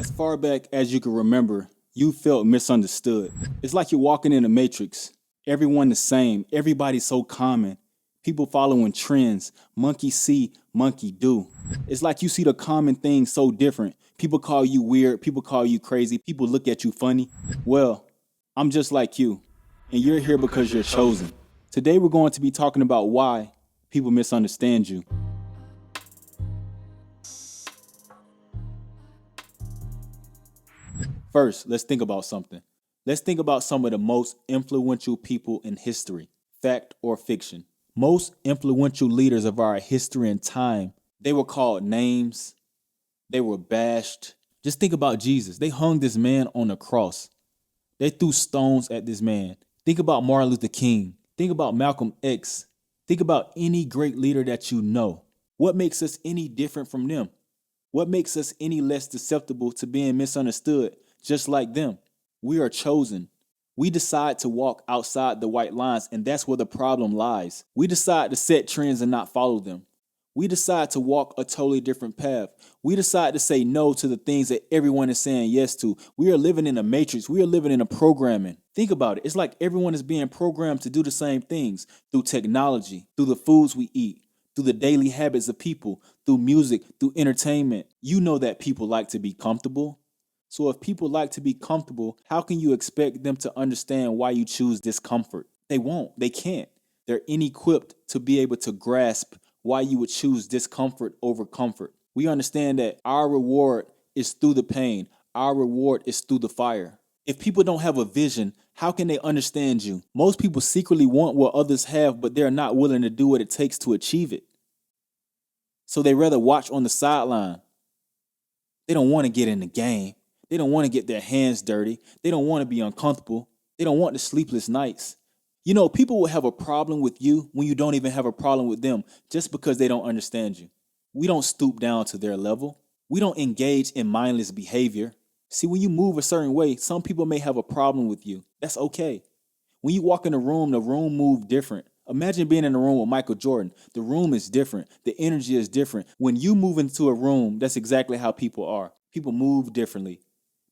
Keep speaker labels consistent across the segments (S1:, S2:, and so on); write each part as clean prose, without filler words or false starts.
S1: As far back as you can remember, you felt misunderstood. It's like you're walking in a matrix. Everyone the same, everybody so common. People following trends, monkey see, monkey do. It's like you see the common things so different. People call you weird, people call you crazy, people look at you funny. Well, I'm just like you, and you're here because you're chosen. Today we're going to be talking about why people misunderstand you. First, let's think about something. Let's think about some of the most influential people in history, fact or fiction. Most influential leaders of our history and time, they were called names, they were bashed. Just think about Jesus. They hung this man on a cross. They threw stones at this man. Think about Martin Luther King. Think about Malcolm X. Think about any great leader that you know. What makes us any different from them? What makes us any less susceptible to being misunderstood just like them? We are chosen. We decide to walk outside the white lines, and that's where the problem lies. We decide to set trends and not follow them. We decide to walk a totally different path. We decide to say no to the things that everyone is saying yes to. We are living in a matrix. We are living in a programming. Think about it. It's like everyone is being programmed to do the same things through technology, through the foods we eat, through the daily habits of people, through music, through entertainment. You know that people like to be comfortable. So if people like to be comfortable, how can you expect them to understand why you choose discomfort? They won't. They can't. They're inequipped to be able to grasp why you would choose discomfort over comfort. We understand that our reward is through the pain. Our reward is through the fire. If people don't have a vision, how can they understand you? Most people secretly want what others have, but they're not willing to do what it takes to achieve it. So they rather watch on the sideline. They don't want to get in the game. They don't want to get their hands dirty. They don't want to be uncomfortable. They don't want the sleepless nights. You know, people will have a problem with you when you don't even have a problem with them just because they don't understand you. We don't stoop down to their level. We don't engage in mindless behavior. See, when you move a certain way, some people may have a problem with you. That's okay. When you walk in the room moves different. Imagine being in a room with Michael Jordan. The room is different. The energy is different. When you move into a room, that's exactly how people are. People move differently.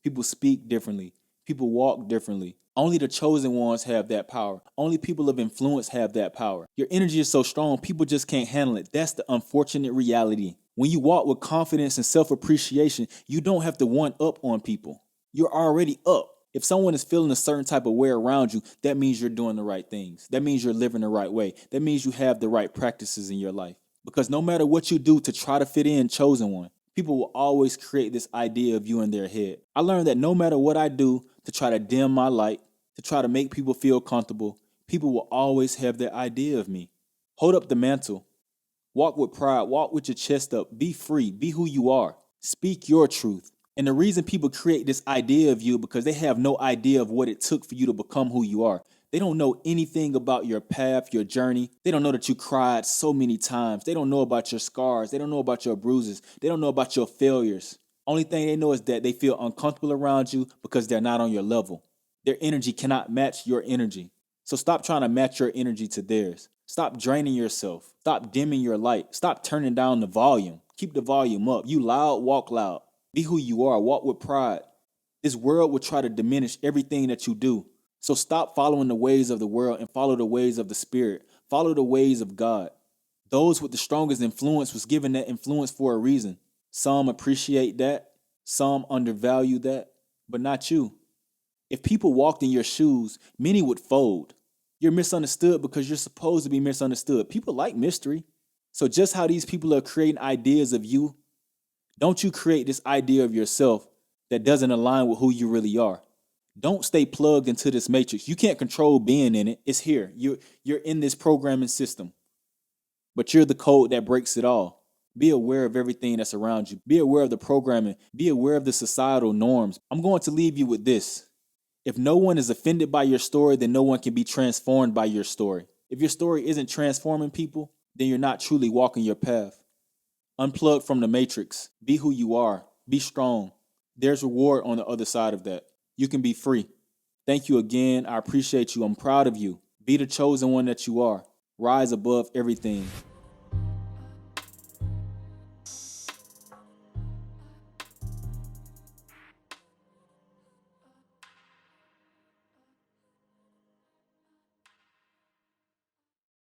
S1: People speak differently. People walk differently. Only the chosen ones have that power. Only people of influence have that power. Your energy is so strong, people just can't handle it. That's the unfortunate reality. When you walk with confidence and self-appreciation, you don't have to one up on people. You're already up. If someone is feeling a certain type of way around you, that means you're doing the right things. That means you're living the right way. That means you have the right practices in your life. Because no matter what you do to try to fit in, chosen one, people will always create this idea of you in their head. I learned that no matter what I do to try to dim my light, to try to make people feel comfortable, people will always have their idea of me. Hold up the mantle. Walk with pride. Walk with your chest up. Be free. Be who you are. Speak your truth. And the reason people create this idea of you because they have no idea of what it took for you to become who you are. They don't know anything about your path, your journey. They don't know that you cried so many times. They don't know about your scars. They don't know about your bruises. They don't know about your failures. Only thing they know is that they feel uncomfortable around you because they're not on your level. Their energy cannot match your energy. So stop trying to match your energy to theirs. Stop draining yourself. Stop dimming your light. Stop turning down the volume. Keep the volume up. You loud, walk loud. Be who you are. Walk with pride. This world will try to diminish everything that you do. So stop following the ways of the world and follow the ways of the Spirit. Follow the ways of God. Those with the strongest influence was given that influence for a reason. Some appreciate that. Some undervalue that. But not you. If people walked in your shoes, many would fold. You're misunderstood because you're supposed to be misunderstood. People like mystery. So just how these people are creating ideas of you, don't you create this idea of yourself that doesn't align with who you really are. Don't stay plugged into this matrix. You can't control being in it. It's here. You're in this programming system. But you're the code that breaks it all. Be aware of everything that's around you. Be aware of the programming. Be aware of the societal norms. I'm going to leave you with this. If no one is offended by your story, then no one can be transformed by your story. If your story isn't transforming people, then you're not truly walking your path. Unplug from the matrix. Be who you are. Be strong. There's reward on the other side of that. You can be free. Thank you again. I appreciate you. I'm proud of you. Be the chosen one that you are. Rise above everything.